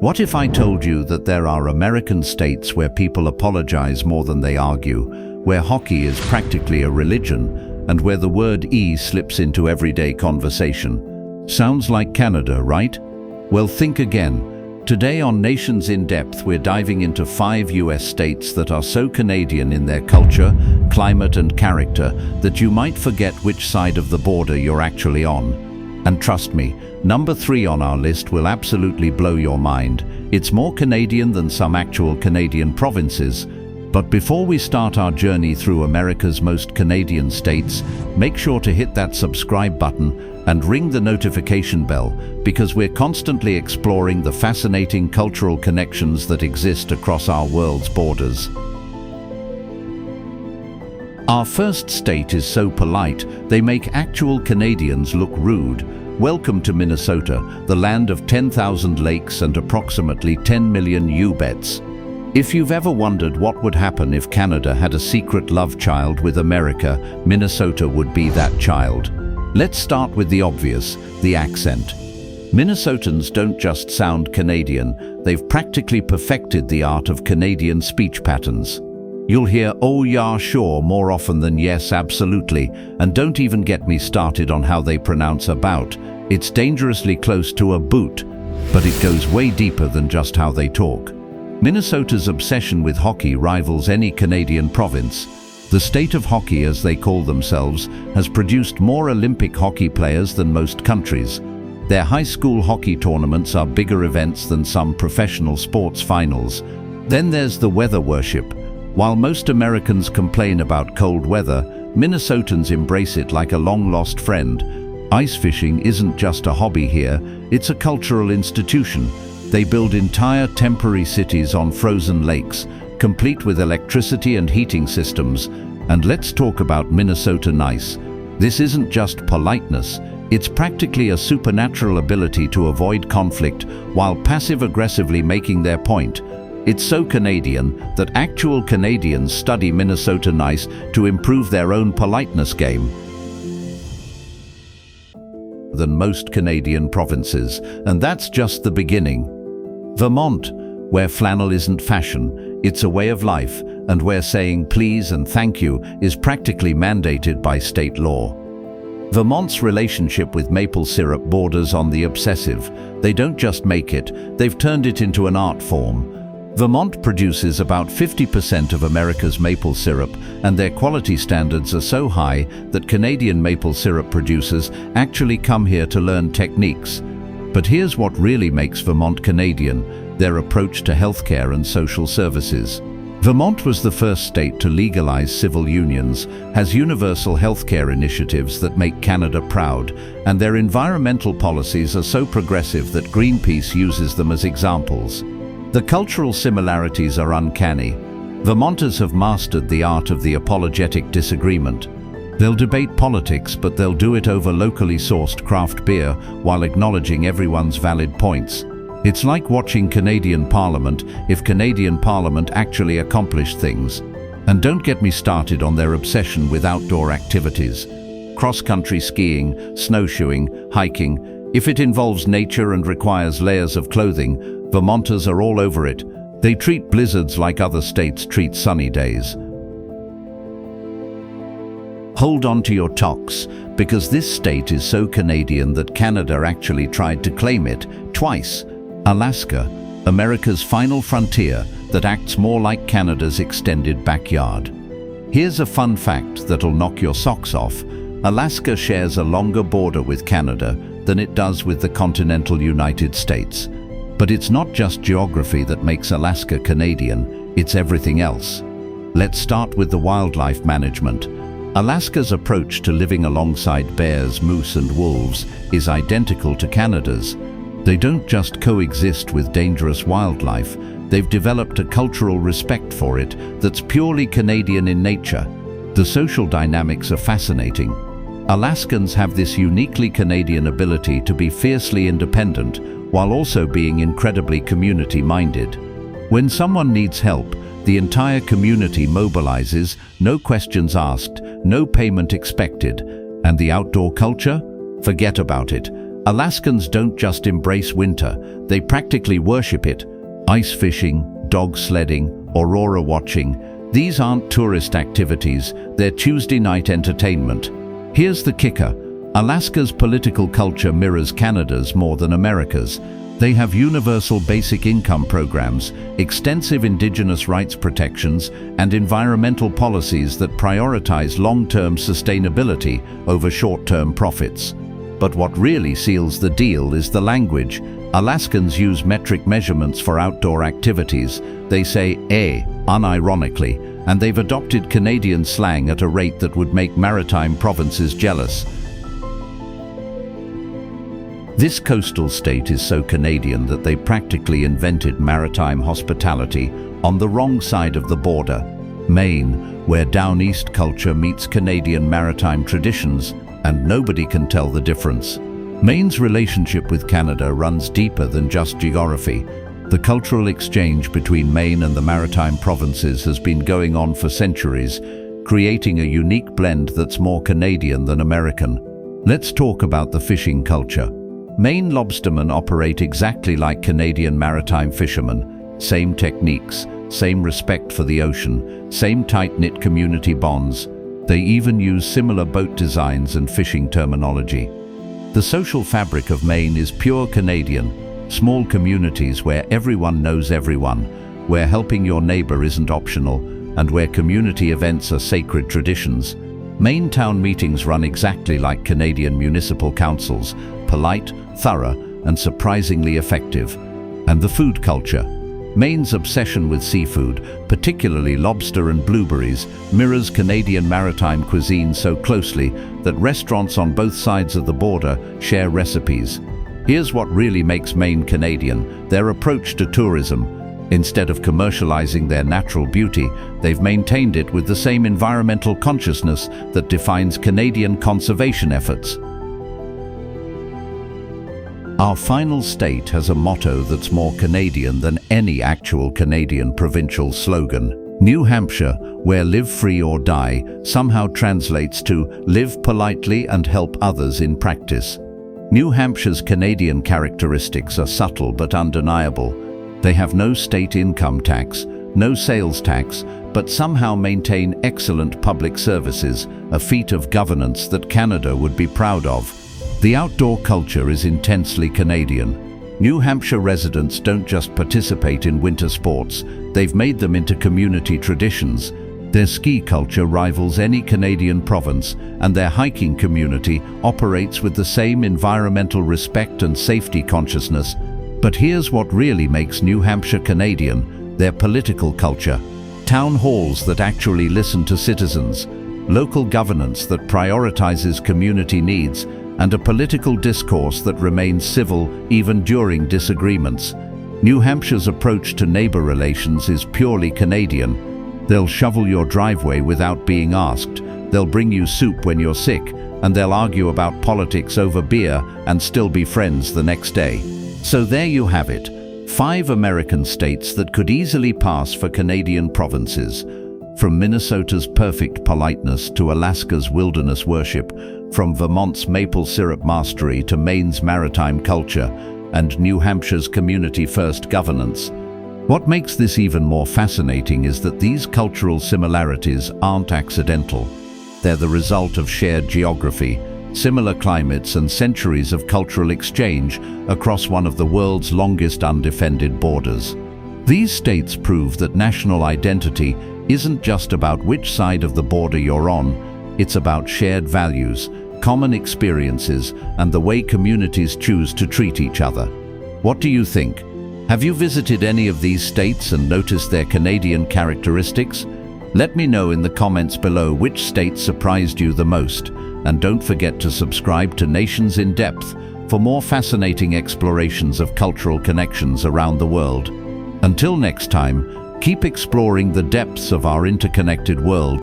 What if I told you that there are American states where people apologize more than they argue, where hockey is practically a religion, and where the word "e" slips into everyday conversation? Sounds like Canada, right? Well, think again. Today on Nations in Depth, we're diving into 5 US states that are so Canadian in their culture, climate and character that you might forget which side of the border you're actually on. And trust me, number 3 on our list will absolutely blow your mind. It's more Canadian than some actual Canadian provinces. But before we start our journey through America's most Canadian states, make sure to hit that subscribe button and ring the notification bell, because we're constantly exploring the fascinating cultural connections that exist across our world's borders. Our first state is so polite, they make actual Canadians look rude. Welcome to Minnesota, the land of 10,000 lakes and approximately 10 million U-bets. If you've ever wondered what would happen if Canada had a secret love child with America, Minnesota would be that child. Let's start with the obvious, the accent. Minnesotans don't just sound Canadian, they've practically perfected the art of Canadian speech patterns. You'll hear "oh yeah, sure" more often than "yes, absolutely," and don't even get me started on how they pronounce "about." It's dangerously close to a boot, but it goes way deeper than just how they talk. Minnesota's obsession with hockey rivals any Canadian province. The state of hockey, as they call themselves, has produced more Olympic hockey players than most countries. Their high school hockey tournaments are bigger events than some professional sports finals. Then there's the weather worship. While most Americans complain about cold weather, Minnesotans embrace it like a long-lost friend. Ice fishing isn't just a hobby here, it's a cultural institution. They build entire temporary cities on frozen lakes, complete with electricity and heating systems. And let's talk about Minnesota nice. This isn't just politeness, it's practically a supernatural ability to avoid conflict while passive-aggressively making their point. It's so Canadian that actual Canadians study Minnesota nice to improve their own politeness game. Than most Canadian provinces, and that's just the beginning. Vermont, where flannel isn't fashion, it's a way of life, and where saying please and thank you is practically mandated by state law. Vermont's relationship with maple syrup borders on the obsessive. They don't just make it, they've turned it into an art form. Vermont produces about 50% of America's maple syrup, and their quality standards are so high that Canadian maple syrup producers actually come here to learn techniques. But here's what really makes Vermont Canadian: their approach to healthcare and social services. Vermont was the first state to legalize civil unions, has universal healthcare initiatives that make Canada proud, and their environmental policies are so progressive that Greenpeace uses them as examples. The cultural similarities are uncanny. Vermonters have mastered the art of the apologetic disagreement. They'll debate politics, but they'll do it over locally sourced craft beer while acknowledging everyone's valid points. It's like watching Canadian Parliament if Canadian Parliament actually accomplished things. And don't get me started on their obsession with outdoor activities. Cross-country skiing, snowshoeing, hiking. If it involves nature and requires layers of clothing, Vermonters are all over it. They treat blizzards like other states treat sunny days. Hold on to your toques, because this state is so Canadian that Canada actually tried to claim it twice. Alaska, America's final frontier that acts more like Canada's extended backyard. Here's a fun fact that'll knock your socks off. Alaska shares a longer border with Canada than it does with the continental United States. But it's not just geography that makes Alaska Canadian, it's everything else. Let's start with the wildlife management. Alaska's approach to living alongside bears, moose and wolves is identical to Canada's. They don't just coexist with dangerous wildlife, they've developed a cultural respect for it that's purely Canadian in nature. The social dynamics are fascinating. Alaskans have this uniquely Canadian ability to be fiercely independent while also being incredibly community-minded. When someone needs help, the entire community mobilizes, no questions asked, no payment expected. And the outdoor culture? Forget about it. Alaskans don't just embrace winter, they practically worship it. Ice fishing, dog sledding, aurora watching, these aren't tourist activities, they're Tuesday night entertainment. Here's the kicker. Alaska's political culture mirrors Canada's more than America's. They have universal basic income programs, extensive indigenous rights protections, and environmental policies that prioritize long-term sustainability over short-term profits. But what really seals the deal is the language. Alaskans use metric measurements for outdoor activities. They say "eh" unironically, and they've adopted Canadian slang at a rate that would make maritime provinces jealous. This coastal state is so Canadian that they practically invented maritime hospitality on the wrong side of the border. Maine, where down east culture meets Canadian maritime traditions, and nobody can tell the difference. Maine's relationship with Canada runs deeper than just geography. The cultural exchange between Maine and the maritime provinces has been going on for centuries, creating a unique blend that's more Canadian than American. Let's talk about the fishing culture. Maine lobstermen operate exactly like Canadian maritime fishermen. Same techniques, same respect for the ocean, same tight-knit community bonds. They even use similar boat designs and fishing terminology. The social fabric of Maine is pure Canadian. Small communities where everyone knows everyone, where helping your neighbor isn't optional, and where community events are sacred traditions. Maine town meetings run exactly like Canadian municipal councils, polite, thorough, and surprisingly effective. And the food culture. Maine's obsession with seafood, particularly lobster and blueberries, mirrors Canadian maritime cuisine so closely that restaurants on both sides of the border share recipes. Here's what really makes Maine Canadian: their approach to tourism. Instead of commercializing their natural beauty, they've maintained it with the same environmental consciousness that defines Canadian conservation efforts. Our final state has a motto that's more Canadian than any actual Canadian provincial slogan. New Hampshire, where live free or die, somehow translates to live politely and help others in practice. New Hampshire's Canadian characteristics are subtle but undeniable. They have no state income tax, no sales tax, but somehow maintain excellent public services, a feat of governance that Canada would be proud of. The outdoor culture is intensely Canadian. New Hampshire residents don't just participate in winter sports, they've made them into community traditions. Their ski culture rivals any Canadian province, and their hiking community operates with the same environmental respect and safety consciousness. But here's what really makes New Hampshire Canadian: their political culture. Town halls that actually listen to citizens, local governance that prioritizes community needs, and a political discourse that remains civil even during disagreements. New Hampshire's approach to neighbor relations is purely Canadian. They'll shovel your driveway without being asked, they'll bring you soup when you're sick, and they'll argue about politics over beer and still be friends the next day. So there you have it, 5 American states that could easily pass for Canadian provinces. From Minnesota's perfect politeness to Alaska's wilderness worship, from Vermont's maple syrup mastery to Maine's maritime culture, and New Hampshire's community-first governance. What makes this even more fascinating is that these cultural similarities aren't accidental. They're the result of shared geography, similar climates, and centuries of cultural exchange across one of the world's longest undefended borders. These states prove that national identity isn't just about which side of the border you're on, it's about shared values, common experiences, and the way communities choose to treat each other. What do you think? Have you visited any of these states and noticed their Canadian characteristics? Let me know in the comments below which state surprised you the most, and don't forget to subscribe to Nations in Depth for more fascinating explorations of cultural connections around the world. Until next time, keep exploring the depths of our interconnected world.